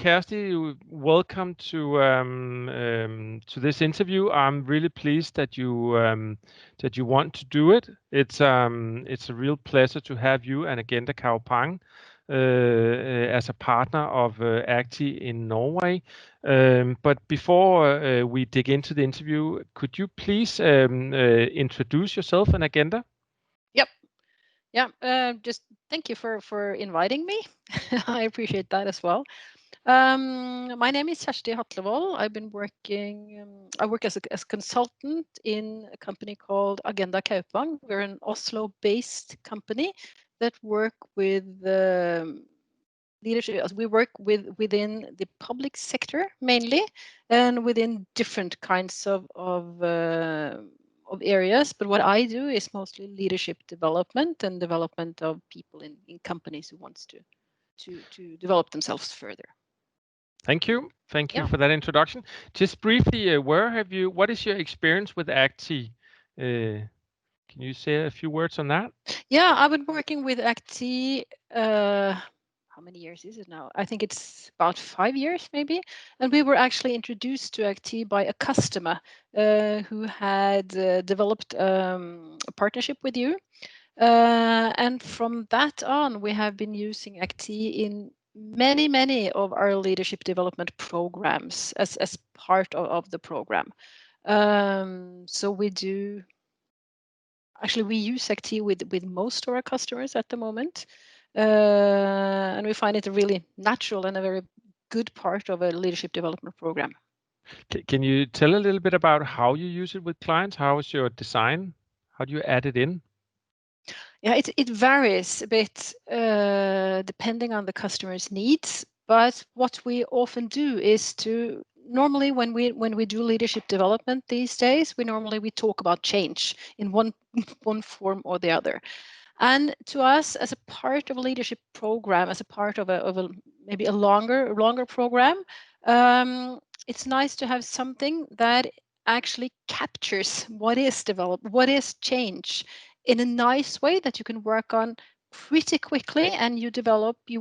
Kjersti, welcome to this interview. I'm really pleased that you want to do it. It's a real pleasure to have you and Agenda Kaupang as a partner of Actee in Norway. But before we dig into the interview, could you please introduce yourself and Agenda? Yep. Yeah. Just thank you for inviting me. I appreciate that as well. My name is Kjersti. I've been working. I work as a consultant in a company called Agenda Kaupang. We're an Oslo-based company that work with leadership. We work within the public sector mainly, and within different kinds of areas. But what I do is mostly leadership development and development of people in companies who wants to develop themselves further. Thank you for that introduction. Just briefly, what is your experience with Actee? Can you say a few words on that? Yeah, I've been working with Actee. How many years is it now? I think it's about 5 years maybe. And we were actually introduced to Actee by a customer who had developed a partnership with you. And from that on, we have been using Actee in many of our leadership development programs as part of the program. So we do. Actually, we use Actee with most of our customers at the moment, and we find it a really natural and a very good part of a leadership development program. Can you tell a little bit about how you use it with clients? How is your design? How do you add it in? Yeah, it varies a bit depending on the customer's needs. But what we often do is to normally when we do leadership development these days, we talk about change in one form or the other. And to us, as a part of a leadership program, as a part of a maybe a longer program, it's nice to have something that actually captures what is developed, what is change, in a nice way that you can work on pretty quickly. And you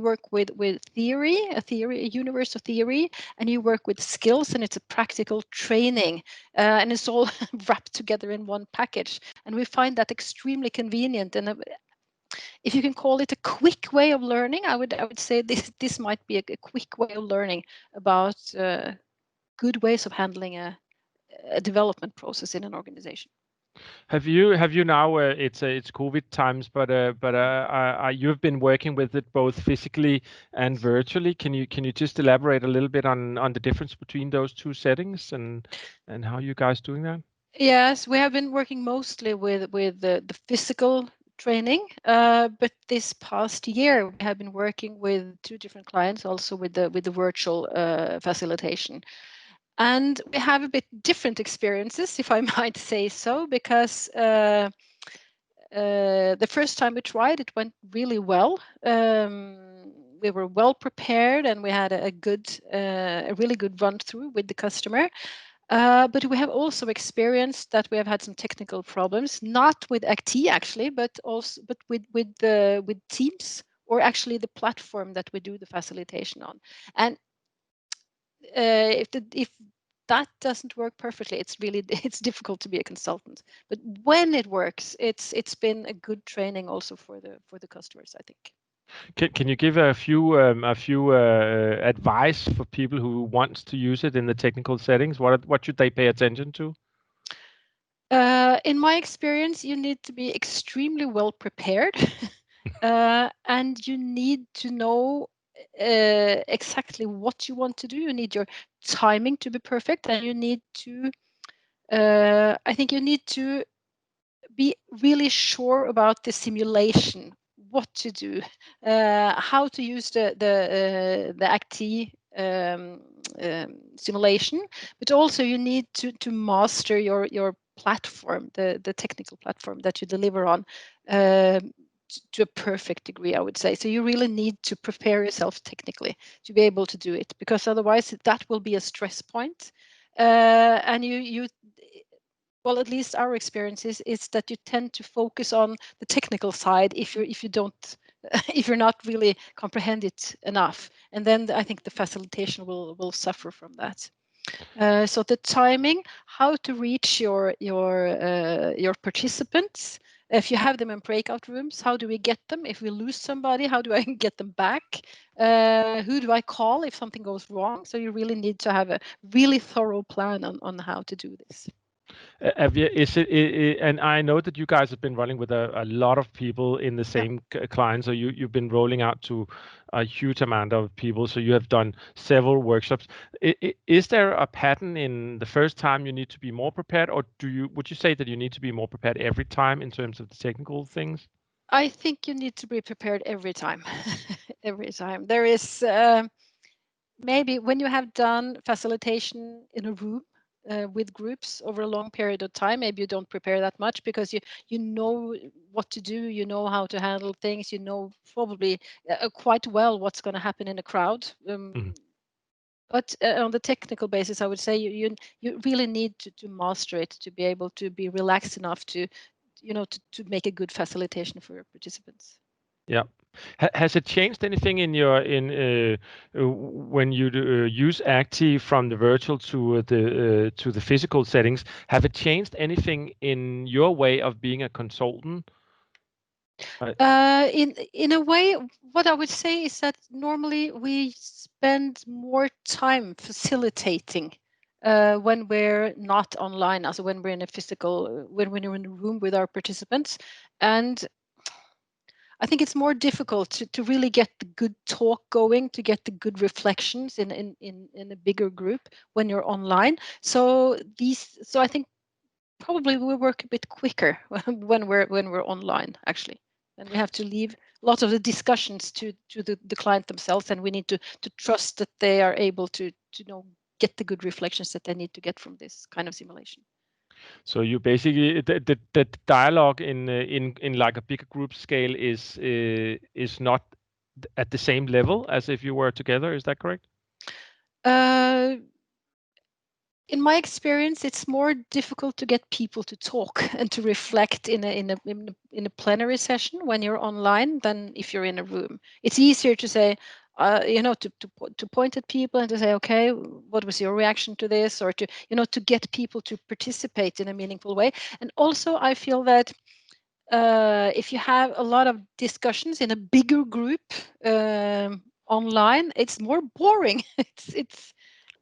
work with theory, a universe of theory, and you work with skills, and it's a practical training, and it's all wrapped together in one package. And we find that extremely convenient. And if you can call it a quick way of learning, I would say this might be a quick way of learning about good ways of handling a development process in an organization. Have you now? It's COVID times, but you've been working with it both physically and virtually. Can you just elaborate a little bit on the difference between those two settings and how you guys doing that? Yes, we have been working mostly with the physical training, but this past year we have been working with 2 different clients, also with the virtual facilitation. And we have a bit different experiences, if I might say so, because the first time we tried, it went really well. We were well prepared, and we had a really good run through with the customer. But we have also experienced that we have had some technical problems, not with Actee actually, but with Teams, or actually the platform that we do the facilitation on. And if that doesn't work perfectly, it's difficult to be a consultant. But when it works, it's been a good training also for the customers, I think. Can you give a few advice for people who want to use it in the technical settings? What should they pay attention to? In my experience, you need to be extremely well prepared, and you need to know exactly what you want to do. You need your timing to be perfect, and you need to. I think you need to be really sure about the simulation, what to do, how to use the Actee simulation, but also you need to master your platform, the technical platform that you deliver on, to a perfect degree, I would say. So you really need to prepare yourself technically to be able to do it, because otherwise that will be a stress point. And well, at least our experience is that you tend to focus on the technical side if you don't if you're not really comprehend it enough, and then I think the facilitation will suffer from that. So the timing, how to reach your participants. If you have them in breakout rooms, how do we get them? If we lose somebody, how do I get them back? Who do I call if something goes wrong? So you really need to have a really thorough plan on how to do this. And I know that you guys have been running with a lot of people in the same client, so you've been rolling out to a huge amount of people, so you have done several workshops. Is there a pattern in the first time you need to be more prepared, or would you say that you need to be more prepared every time in terms of the technical things? I think you need to be prepared every time. Every time. There is maybe when you have done facilitation in a room with groups over a long period of time, maybe you don't prepare that much because you know what to do, you know how to handle things, you know probably quite well what's going to happen in a crowd. But on the technical basis, I would say you really need to master it to be able to be relaxed enough to make a good facilitation for your participants. Yeah. Has it changed anything in when you use Actee from the virtual to the physical settings? Have it changed anything in your way of being a consultant? In a way, what I would say is that normally we spend more time facilitating when we're not online, also when we're in a physical, when we're in a room with our participants. And I think it's more difficult to really get the good talk going, to get the good reflections in a bigger group when you're online. So I think probably we work a bit quicker when we're online, actually. And we have to leave a lot of the discussions to the client themselves, and we need to trust that they are able to get the good reflections that they need to get from this kind of simulation. So you basically the dialogue in like a bigger group scale is not at the same level as if you were together. Is that correct? In my experience, it's more difficult to get people to talk and to reflect in a plenary session when you're online than if you're in a room. It's easier to say, to point at people and to say, okay, what was your reaction to this, or to get people to participate in a meaningful way. And also, I feel that if you have a lot of discussions in a bigger group online, it's more boring.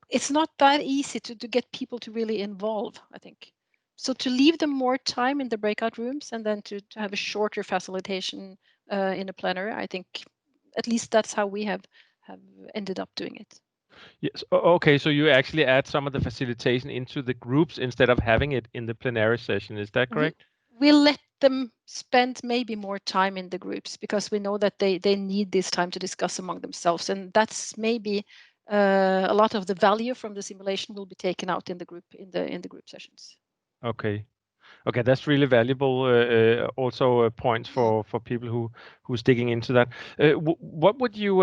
It's not that easy to get people to really involve, I think. So to leave them more time in the breakout rooms and then to have a shorter facilitation in a plenary, I think at least that's how we have ended up doing it. Yes. Okay. So you actually add some of the facilitation into the groups instead of having it in the plenary session. Is that correct? We let them spend maybe more time in the groups because we know that they need this time to discuss among themselves, and that's maybe a lot of the value from the simulation will be taken out in the group sessions. Okay. Okay, that's really valuable. Also, points for people who's digging into that. What would you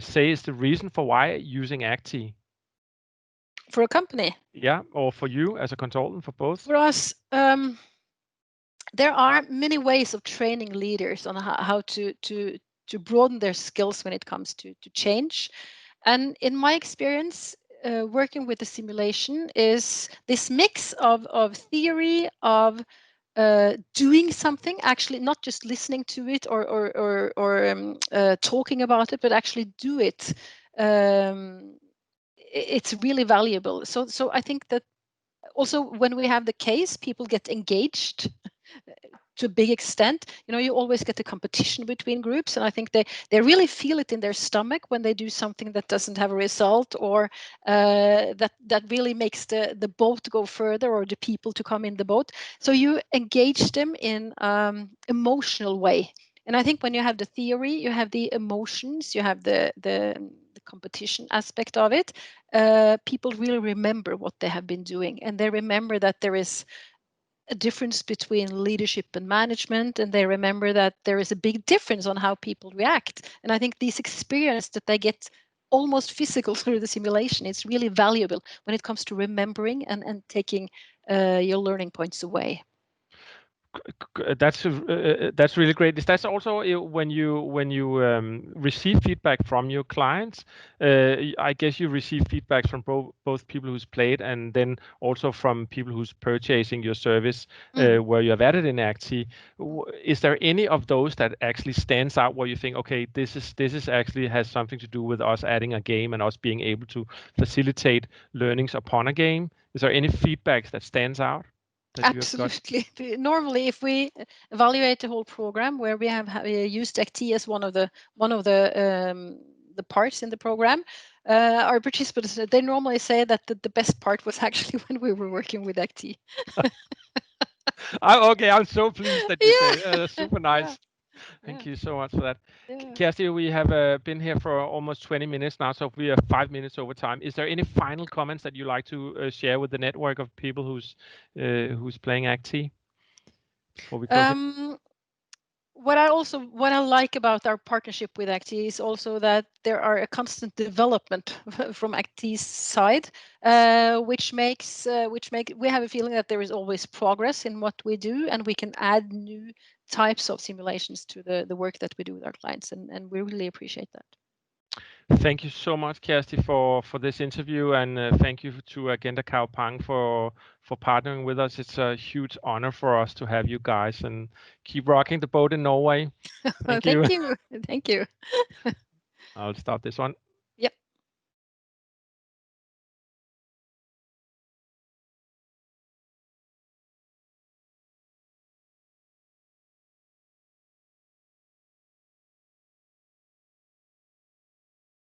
say is the reason for why using Actee? For a company? Yeah, or for you as a consultant, for both? For us, there are many ways of training leaders on how to broaden their skills when it comes to change. And in my experience, working with the simulation is this mix of theory, of doing something, actually not just listening to it or talking about it, but actually do it. It's really valuable. So I think that also when we have the case, people get engaged to a big extent. You always get a competition between groups, and I think they really feel it in their stomach when they do something that doesn't have a result, or that really makes the boat go further, or the people to come in the boat. So you engage them in emotional way. And I think when you have the theory, you have the emotions, you have the competition aspect of it, people really remember what they have been doing, and they remember that there is a difference between leadership and management, and they remember that there is a big difference on how people react. And I think this experience that they get almost physical through the simulation is really valuable when it comes to remembering and taking your learning points away. That's really great. Is that also when you receive feedback from your clients? I guess you receive feedback from both people who's played and then also from people who's purchasing your service where you have added in Actee. Is there any of those that actually stands out where you think, okay, this is actually has something to do with us adding a game and us being able to facilitate learnings upon a game? Is there any feedbacks that stands out that you have got? Absolutely. Normally, if we evaluate the whole program where we have used Actee as one of the parts in the program, our participants, they normally say that the best part was actually when we were working with Actee. Okay, I'm so pleased that you say super nice. Thank Yeah. you so much for that. Yeah. Kjersti, we have been here for almost 20 minutes now, so we are 5 minutes over time. Is there any final comments that you like to share with the network of people who's playing Actee before we close it? What I like about our partnership with Actee is also that there are a constant development from Actee's side, which makes we have a feeling that there is always progress in what we do, and we can add new types of simulations to the work that we do with our clients, and we really appreciate that. Thank you so much, Kjersti, for this interview, and thank you to Agenda Kaupang for partnering with us. It's a huge honor for us to have you guys, and keep rocking the boat in Norway. Thank you. Thank you. I'll start this one.